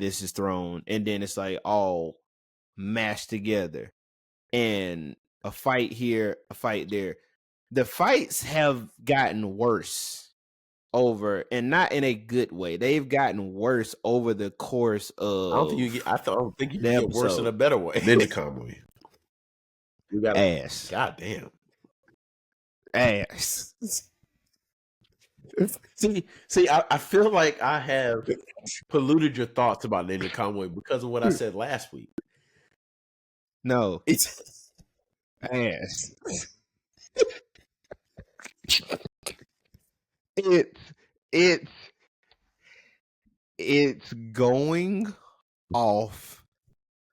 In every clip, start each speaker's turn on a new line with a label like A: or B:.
A: this is thrown, and then it's like all mashed together, and a fight here, a fight there. The fights have gotten worse over, and not in a good way. They've gotten worse over the course of.
B: I don't think you
A: the
B: get worse in
A: episode.
B: a better way.
C: Ninja Kamui.
B: You got
A: Ass.
B: God damn.
A: Ass.
B: See, I feel like I have polluted your thoughts about Ninja Kamui because of what I said last week.
A: No,
B: It's
A: ass. It's going off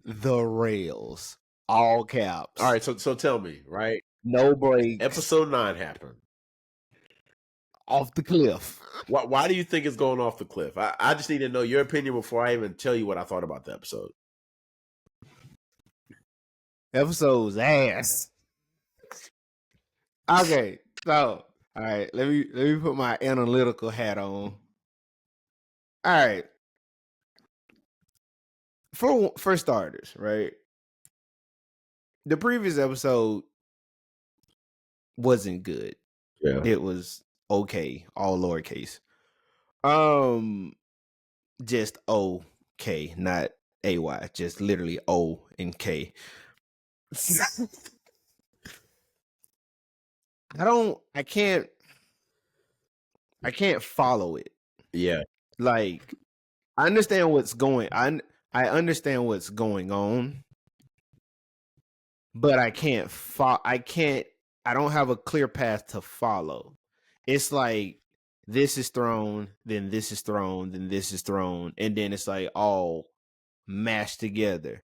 A: the rails. All caps.
B: all right. So tell me, right?
A: No breaks.
B: Episode 9 happened.
A: Off the cliff.
B: Why do you think it's going off the cliff? I just need to know your opinion before I even tell you what I thought about the episode.
A: Episode's ass. Okay, so all right, let me put my analytical hat on. All right. For starters, right? The previous episode wasn't good.
B: Yeah.
A: It was okay, all lowercase. Just okay, not AY, just literally O and K. I can't follow it.
B: Yeah.
A: Like, I understand what's going on. I understand what's going on, but I don't have a clear path to follow. It's like this is thrown, then this is thrown, then this is thrown, and then it's like all mashed together.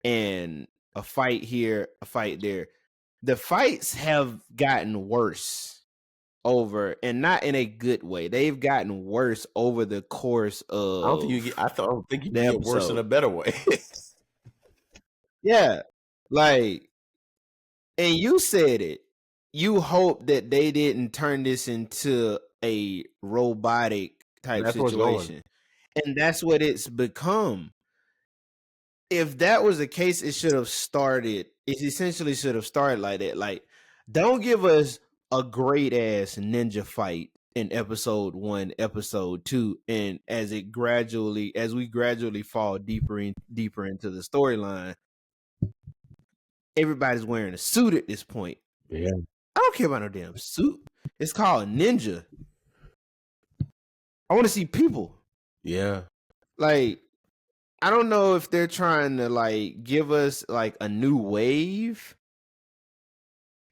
A: And a fight here, a fight there. The fights have gotten worse over, and not in a good way. They've gotten worse over the course of.
B: I don't think you get worse in a better way.
A: Yeah, like, and you said it. You hope that they didn't turn this into a robotic type situation, and that's what it's become. If that was the case, it should have started. It essentially should have started like that. Like, don't give us a great ass ninja fight in episode 1, episode 2, and as we gradually fall deeper into the storyline, everybody's wearing a suit at this point.
B: Yeah,
A: I don't care about no damn suit. It's called Ninja. I want to see people.
B: Yeah,
A: like, I don't know if they're trying to like give us like a new wave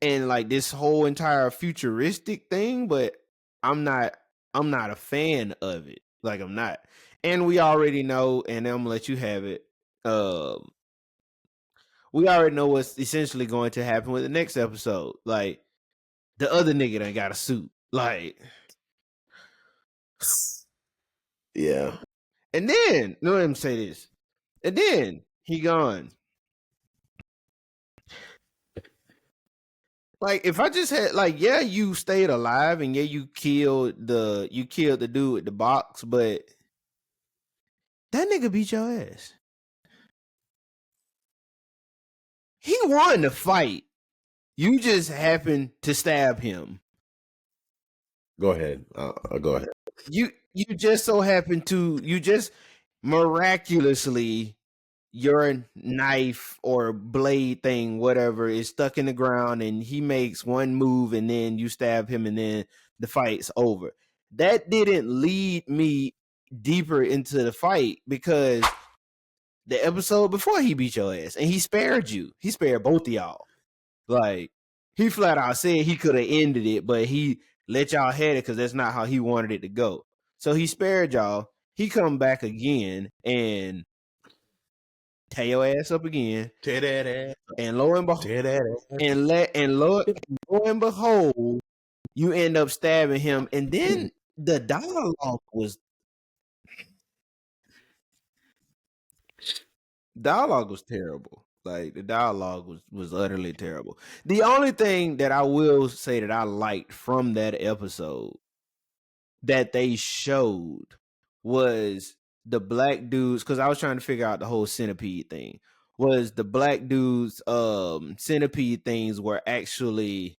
A: and like this whole entire futuristic thing, but I'm not a fan of it. Like, I'm not. And we already know, and I'm gonna let you have it. We already know what's essentially going to happen with the next episode. Like, the other nigga done got a suit. Like,
B: yeah.
A: And then, let me say this. And then he gone. Like, if I just had, like, yeah, you stayed alive, and yeah, you killed the dude with the box, but that nigga beat your ass. He won the fight. You just happened to stab him.
B: Go ahead. Go ahead.
A: You just so happen to, miraculously, your knife or blade thing, whatever, is stuck in the ground, and he makes one move, and then you stab him, and then the fight's over. That didn't lead me deeper into the fight, because the episode before, he beat your ass, and he spared you. He spared both of y'all. Like, he flat out said he could have ended it, but he let y'all have it because that's not how he wanted it to go. So he spared y'all. He come back again and tear your ass up again.
B: Tear that ass.
A: And lo and behold,
B: tear that ass.
A: And lo and behold, you end up stabbing him. And then the dialogue was terrible. Like, the dialogue was utterly terrible. The only thing that I will say that I liked from that episode that they showed was the black dudes, because I was trying to figure out the whole centipede thing. Was the black dudes centipede things were actually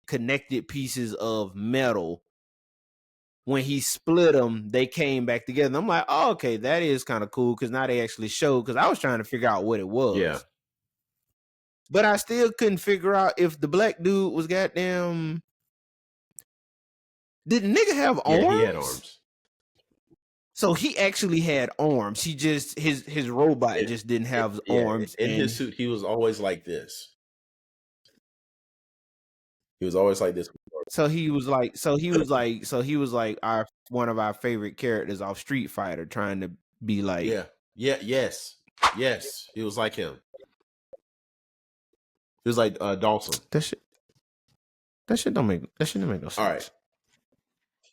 A: connected pieces of metal. When he split them, they came back together. And I'm like, oh, okay, that is kind of cool, because now they actually show, because I was trying to figure out what it was.
B: Yeah.
A: But I still couldn't figure out if the black dude was goddamn. Did the nigga have arms?
B: Yeah, he had arms.
A: So he actually had arms. He just his robot just didn't have arms.
B: In his suit, he was always like this. He was always like this.
A: So he was like one of our favorite characters off Street Fighter, trying to be like
B: yes. He was like him. He was like Dawson.
A: That shit don't make no sense.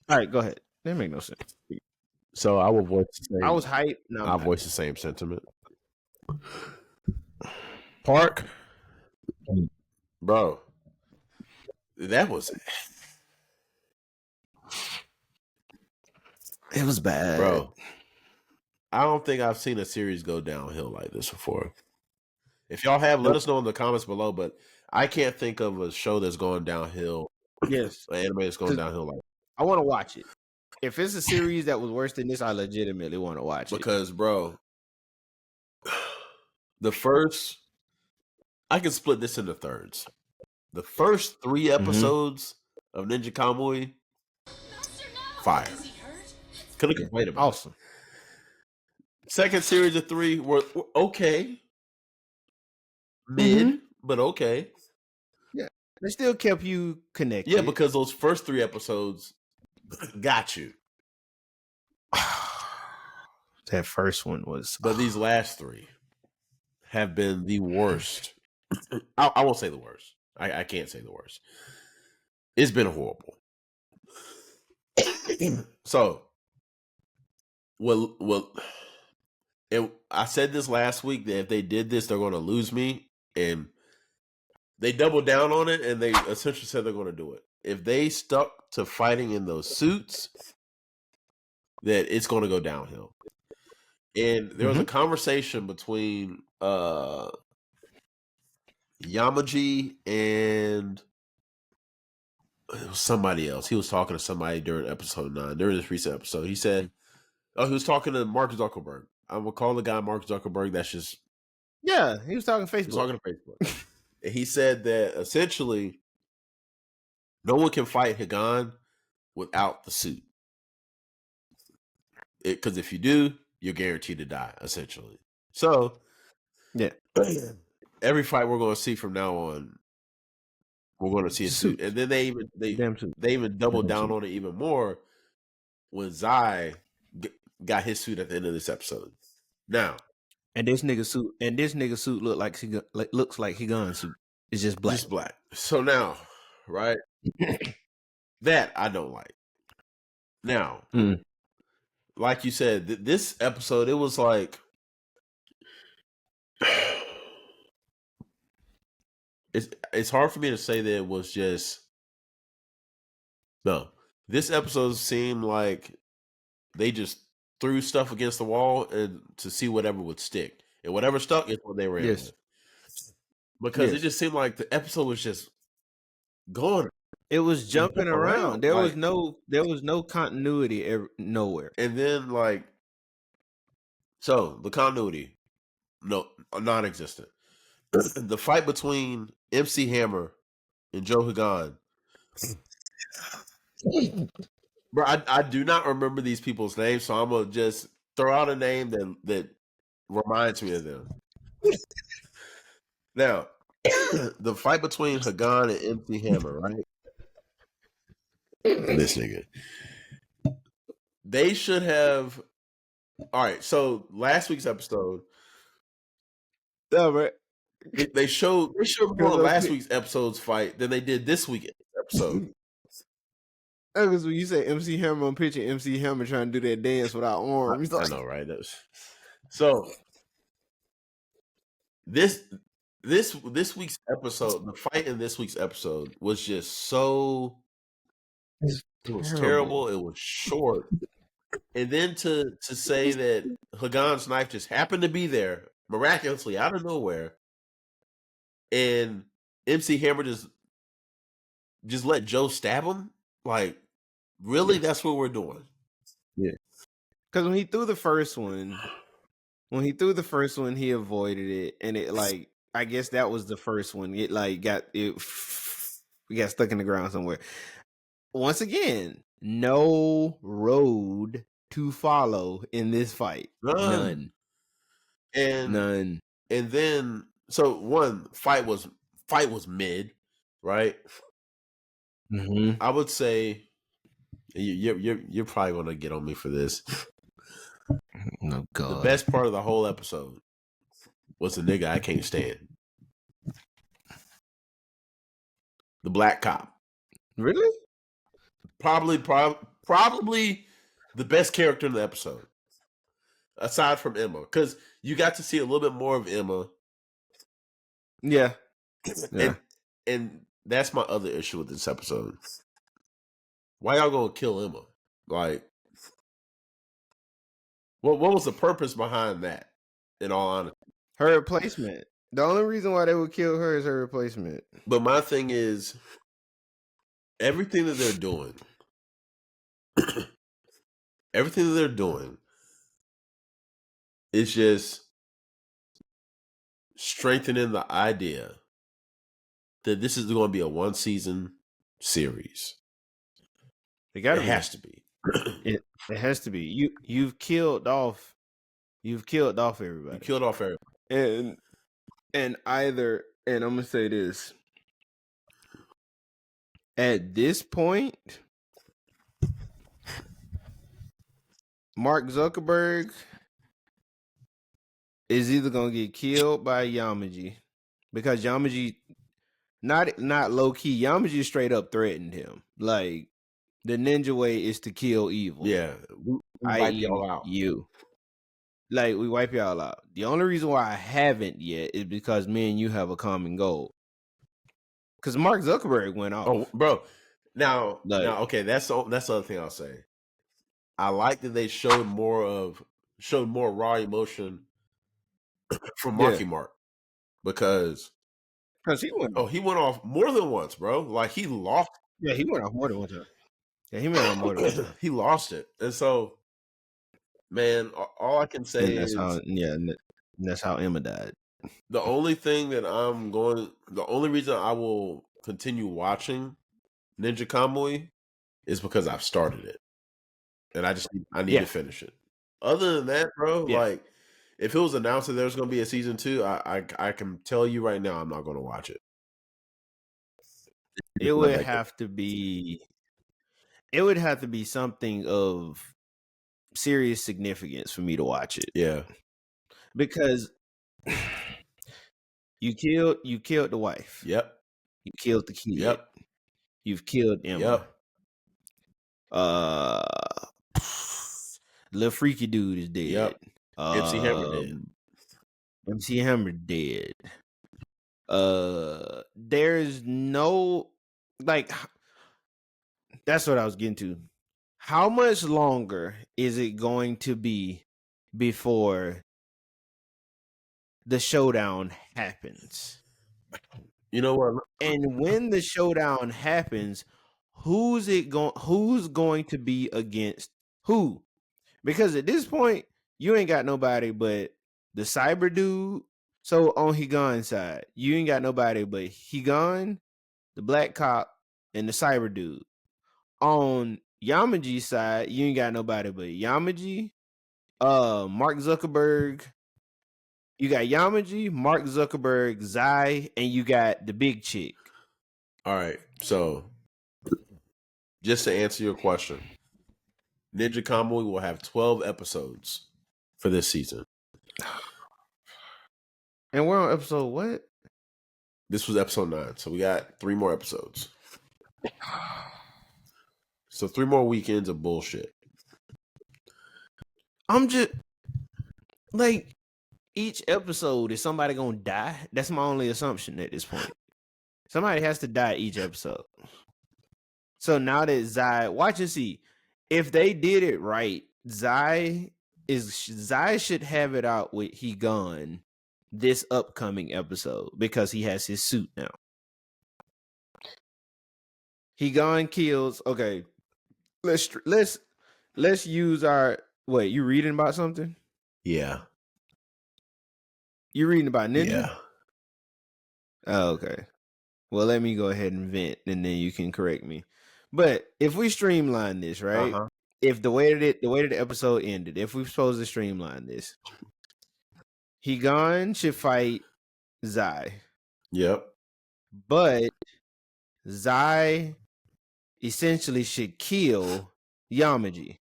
A: All right, go ahead. That make no sense.
B: So I will voice the same.
A: I was hyped. No,
B: I'll voice the same sentiment. Park, bro, that was
A: it was bad,
B: bro. I don't think I've seen a series go downhill like this before. If y'all have, let us know in the comments below. But I can't think of a show that's going downhill.
A: Yes,
B: an anime that's going downhill like.
A: I want to watch it. If it's a series that was worse than this, I legitimately want to watch it.
B: Because, bro, the first, I can split this into thirds. The first 3 episodes of Ninja Kamui, fire. Couldn't complain about.
A: Awesome.
B: Second series of 3 were okay. Mid, but okay.
A: Yeah. They still kept you connected.
B: Yeah, because those first 3 episodes got you.
A: That first one was.
B: But these last 3 have been the worst. I won't say the worst. I can't say the worst. It's been horrible. So, well, I said this last week that if they did this, they're going to lose me. And they doubled down on it, and they essentially said they're going to do it. If they stuck to fighting in those suits, that it's going to go downhill. And there was a conversation between Yamaji and it was somebody else. He was talking to somebody during episode 9, during this recent episode. He said, he was talking to Mark Zuckerberg. I'm going to call the guy Mark Zuckerberg. That's just...
A: Yeah, he was talking to Facebook.
B: He was talking to Facebook. And he said that essentially no one can fight Higan without the suit. Because if you do, you're guaranteed to die, essentially. So,
A: yeah,
B: every fight we're going to see from now on, we're going to see a suit. And then they even doubled down on it even more when Zai got his suit at the end of this episode. Now,
A: and this nigga suit looks like Higan's suit. It's just black.
B: Just black. So now, right? That I don't like. Now, like you said, this episode, it was like it's hard for me to say that it was just no. This episode seemed like they just threw stuff against the wall and to see whatever would stick, and whatever stuck is what they were in with. Because it just seemed like the episode was just going.
A: It was jumping around. There was no continuity nowhere.
B: And then so the continuity, non-existent. The fight between MC Hammer and Joe Higan. Bro, I do not remember these people's names, so I'm gonna just throw out a name that reminds me of them. Now, the fight between Higan and MC Hammer, right? This nigga. They should have. All right, so last week's episode.
A: Yeah, right.
B: They showed more last week's episode's fight than they did this week's episode.
A: That was when you say MC Hammer on picture, MC Hammer trying to do that dance without arms.
B: I know, right? So this week's episode, the fight in this week's episode was just so. It was terrible. It was short. And then to say that Hagan's knife just happened to be there miraculously out of nowhere, and MC Hammer just let Joe stab him. Like, really?
A: Yeah.
B: That's what we're doing?
A: Yeah. Because when he threw the first one, he avoided it, and it like I guess that was the first one. It like got stuck in the ground somewhere. Once again, no road to follow in this fight. None.
B: And then so one fight was mid, right?
A: Mm-hmm.
B: I would say you're probably gonna get on me for this.
A: Oh God.
B: The best part of the whole episode was the nigga I can't stand. The black cop.
A: Really?
B: Probably the best character in the episode. Aside from Emma. Because you got to see a little bit more of Emma.
A: Yeah. Yeah.
B: And that's my other issue with this episode. Why y'all gonna kill Emma? Like, what was the purpose behind that? In all honesty,
A: her replacement. The only reason why they would kill her is her replacement.
B: But my thing is, everything that they're doing, is just strengthening the idea that this is going to be a one season series.
A: It
B: has to be.
A: It has to be. You've killed off everybody.
B: You killed off everybody.
A: And I'm gonna say this. At this point, Mark Zuckerberg is either gonna get killed by Yamaji, because Yamaji, not low key, Yamaji straight up threatened him. Like, the ninja way is to kill evil.
B: Yeah, we wipe y'all out.
A: Like, we wipe y'all out. The only reason why I haven't yet is because me and you have a common goal. Because Mark Zuckerberg went off.
B: Oh, bro. Now, okay, that's the other thing I'll say. I like that they showed more raw emotion from Marky Mark, because
A: he went
B: off more than once, bro. Like, he lost.
A: Yeah, he went off more than one time. Yeah, he went off more than one time.
B: He lost it, and so, man, all I can say is
A: that's how Emma died.
B: The only reason I will continue watching Ninja Kamui is because I've started it, and I need to finish it. Other than that, bro, like, if it was announced that there's going to be a season 2, I can tell you right now I'm not going to watch it.
A: It would have to be something of serious significance for me to watch it.
B: Yeah,
A: because you killed the wife.
B: Yep.
A: You killed the kid.
B: Yep.
A: You've killed Emma.
B: Yep.
A: Little freaky dude is dead.
B: Yep. MC
A: Hammer dead. There's no, like, that's what I was getting to. How much longer is it going to be before the showdown happens?
B: You know what?
A: And when the showdown happens, who's going to be against who? Because at this point, you ain't got nobody but the cyber dude. So on Higan's side, you ain't got nobody but Higan, the black cop, and the cyber dude. On Yamaji's side, you ain't got nobody but Yamaji, Mark Zuckerberg. You got Yamaji, Mark Zuckerberg, Zai, and you got the big chick.
B: All right. So, just to answer your question, Ninja Kamui will have 12 episodes for this season.
A: And we're on episode what?
B: This was episode 9, so we got 3 more episodes. So 3 more weekends of bullshit.
A: I'm just, like, each episode, is somebody gonna die? That's my only assumption at this point. Somebody has to die each episode. So now that Zai, watch and see. If they did it right, Zai should have it out with Higan this upcoming episode because he has his suit now. Higan kills. Okay, let's use our. Wait, you reading about something?
B: Yeah.
A: You reading about Ninja?
B: Yeah.
A: Oh, okay. Well, let me go ahead and vent, and then you can correct me. But if we streamline this, right?
B: Uh-huh.
A: If the way that the episode ended, if we're supposed to streamline this, Higan should fight Zai.
B: Yep.
A: But Zai essentially should kill Yamaji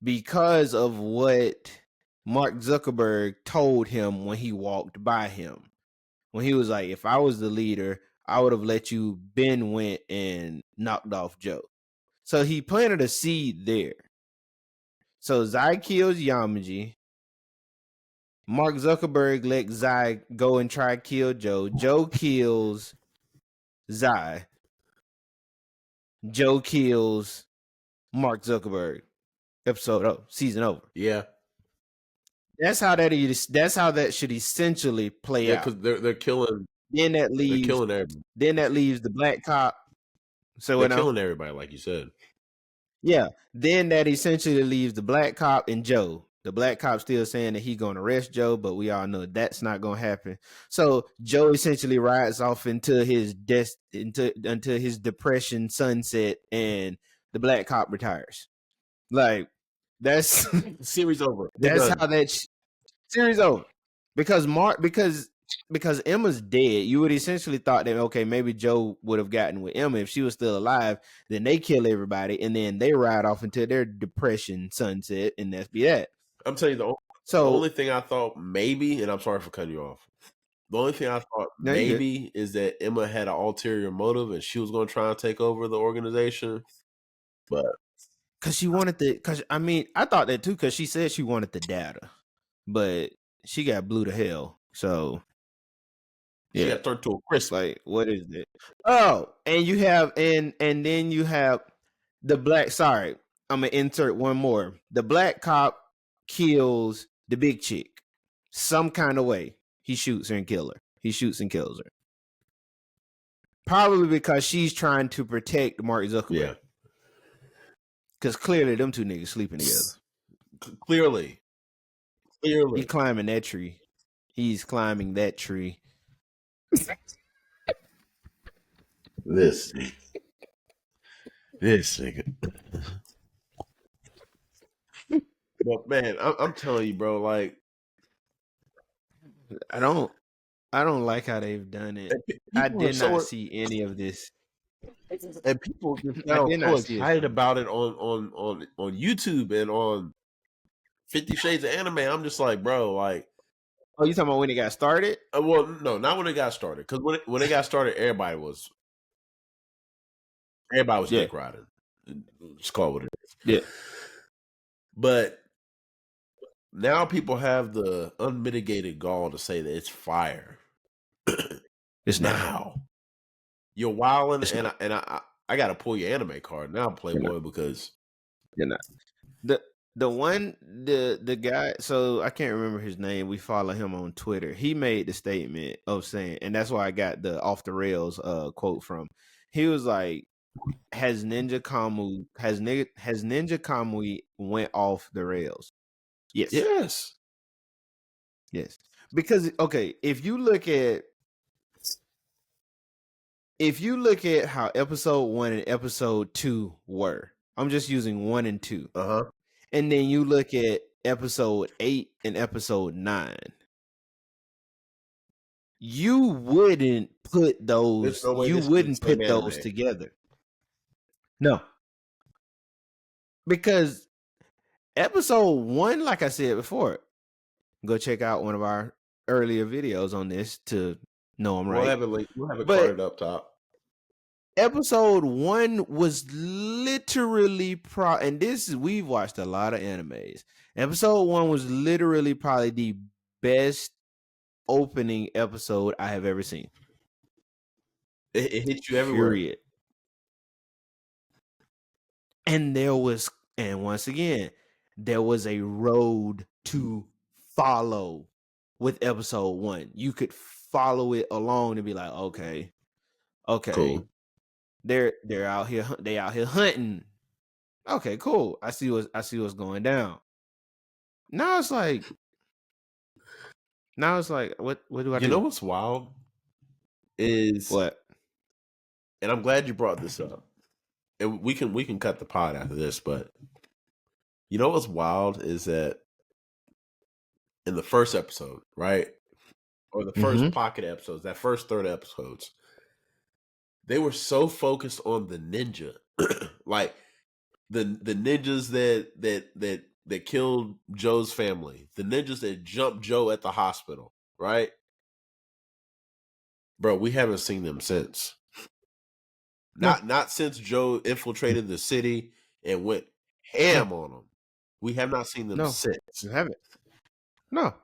A: because of what Mark Zuckerberg told him when he walked by him. When he was like, if I was the leader, I would have let you went and knocked off Joe. So he planted a seed there. So Zai kills Yamaji. Mark Zuckerberg let Zai go and try to kill Joe. Joe kills Zai. Joe kills Mark Zuckerberg. Season over.
B: Yeah.
A: That's how that should essentially play out.
B: because they're killing.
A: Then that
B: They're
A: leaves.
B: killing everybody.
A: Then that leaves the black cop. So
B: They're killing everybody, like you said.
A: Yeah. Then that essentially leaves the black cop and Joe. The black cop still saying that he's going to arrest Joe, but we all know that's not going to happen. So Joe essentially rides off into his until his depression sunset, and the black cop retires. Like that's
B: Series over.
A: That's how that series over. Because because Emma's dead, you would essentially thought that okay, maybe Joe would have gotten with Emma if she was still alive. Then they kill everybody, and then they ride off into their depression sunset, and that's be that.
B: I'm telling you, the only thing I thought maybe, and I'm sorry for cutting you off. The only thing I thought maybe is that Emma had an ulterior motive and she was going to try and take over the organization. But
A: because she wanted I thought that too, because she said she wanted the data, but she got blew to hell. So
B: she got turned to a crisp.
A: Like, what is it? Oh, and you have and then you have the black. Sorry, I'm gonna insert one more. The black cop kills the big chick some kind of way. He shoots her and kills her. He shoots and kills her. Probably because she's trying to protect Mark Zuckerberg.
B: Yeah.
A: Because clearly them two niggas sleeping together.
B: Clearly.
A: He's climbing that tree. He's climbing that tree.
B: This nigga. But man, I'm telling you, bro, like
A: I don't like how they've done it. I did not see any of this.
B: And people just now so excited about it on YouTube and on 50 Shades of Anime. I'm just like, bro, like.
A: Oh, you talking about when it got started?
B: Well, no, not when it got started. Because when it got started, everybody was dick riding. Just call it what it is.
A: Yeah.
B: But now people have the unmitigated gall to say that it's fire.
A: It's
B: now.
A: Not.
B: You're wilding, and I got to pull your anime card now, Playboy, because
A: you're not. The guy, so I can't remember his name. We follow him on Twitter. He made the statement of saying, and that's why I got the off the rails quote from. He was like, "Has Ninja Kamui went off the rails?" Yes. Yes. Because okay, if you look at how episode 1 and episode 2 were, I'm just using 1 and 2. And then you look at episode 8 and episode 9. You wouldn't put those together. No. Because episode 1, like I said before, go check out one of our earlier videos on this to know I'm right.
B: We'll have it carded up top.
A: Episode 1 was literally and we've watched a lot of animes. Episode 1 was literally probably the best opening episode I have ever seen.
B: It hits you everywhere.
A: Period. And once again, there was a road to follow with episode 1. You could follow it along and be like, okay,
B: Cool.
A: they're out here hunting. Okay, cool. I see what's going down. Now it's like, what do I do?
B: You know what's wild is
A: What?
B: And I'm glad you brought this up. And we can cut the pod after this, but you know what's wild is that in the first episode, right? Or the first pocket episodes, that first third episodes, they were so focused on the ninja. Like the ninjas that killed Joe's family, the ninjas that jumped Joe at the hospital, right? Bro, we haven't seen them since. Not since Joe infiltrated the city and went ham on them. We have not seen them since.
A: You haven't. No.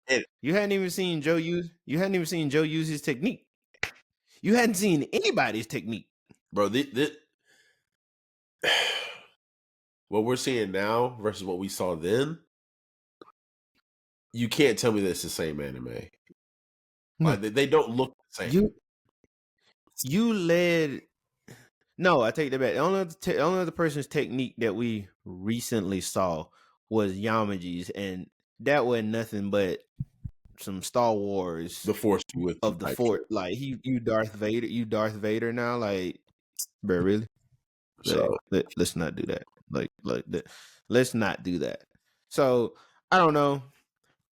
B: And
A: you hadn't even seen Joe use his technique. You hadn't seen anybody's technique.
B: Bro, what we're seeing now versus what we saw then, you can't tell me that's the same anime.
A: No.
B: Like, they don't look the same.
A: You led. No, I take that back. The only other person's technique that we recently saw was Yamaji's, and that wasn't nothing but some Star Wars,
B: the Force
A: of the Force. Like you Darth Vader now. Like, bro, really?
B: So
A: let's not do that. Let's not do that. So I don't know.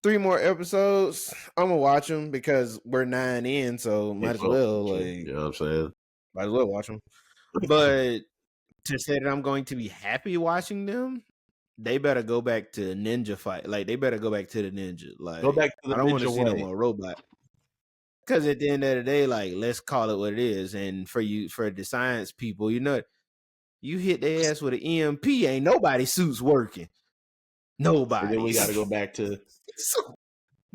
A: 3 more episodes. I'm gonna watch them because we're 9 in, so might as well.
B: You know what I'm saying?
A: Might as well watch them. But to say that I'm going to be happy watching them, they better go back to ninja fight. Like, they better go back to the ninja. Like,
B: go back to the
A: I don't want to see no
B: way.
A: more robot. Because at the end of the day, like, let's call it what it is. And for the science people, you know, you hit their ass with an EMP, ain't nobody's suits working. Nobody.
B: And then we got to go back to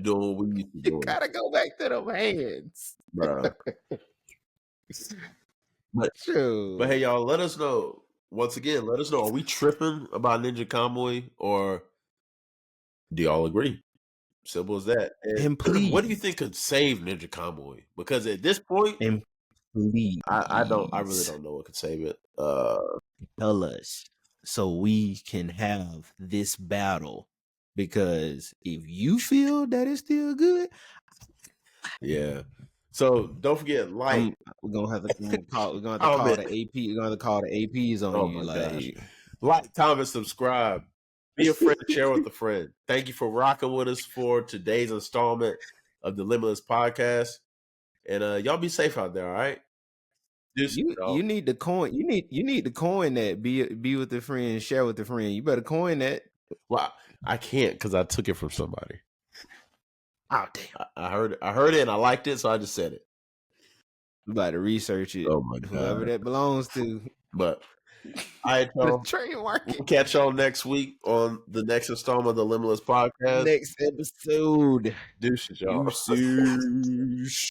B: doing what we used to do.
A: You got to go back to them hands,
B: bro. But hey, y'all, let us know. Once again, let us know. Are we tripping about Ninja Kamui, or do y'all agree? Simple as that.
A: And please,
B: what do you think could save Ninja Kamui? Because at this point,
A: and please,
B: I really don't know what could save it.
A: Tell us so we can have this battle. Because if you feel that it's still good,
B: yeah. So don't forget, like,
A: we're gonna have to call. We're gonna have to call the AP. We're gonna have to call the APs on you.
B: Like, comment, subscribe, be a friend, share with a friend. Thank you for rocking with us for today's installment of the Limitless Podcast. And y'all be safe out there. All right.
A: You need the coin. You need the coin that be with the friend, share with the friend. You better coin that.
B: Well, I can't because I took it from somebody.
A: Oh, damn.
B: I heard it and I liked it, so I just said it.
A: You about to research it.
B: Oh my God.
A: Whoever that belongs to.
B: But all right, y'all.
A: Trademark.
B: We'll catch y'all next week on the next installment of the Limitless Podcast.
A: Next episode.
B: Deuces, y'all.
A: Deuces.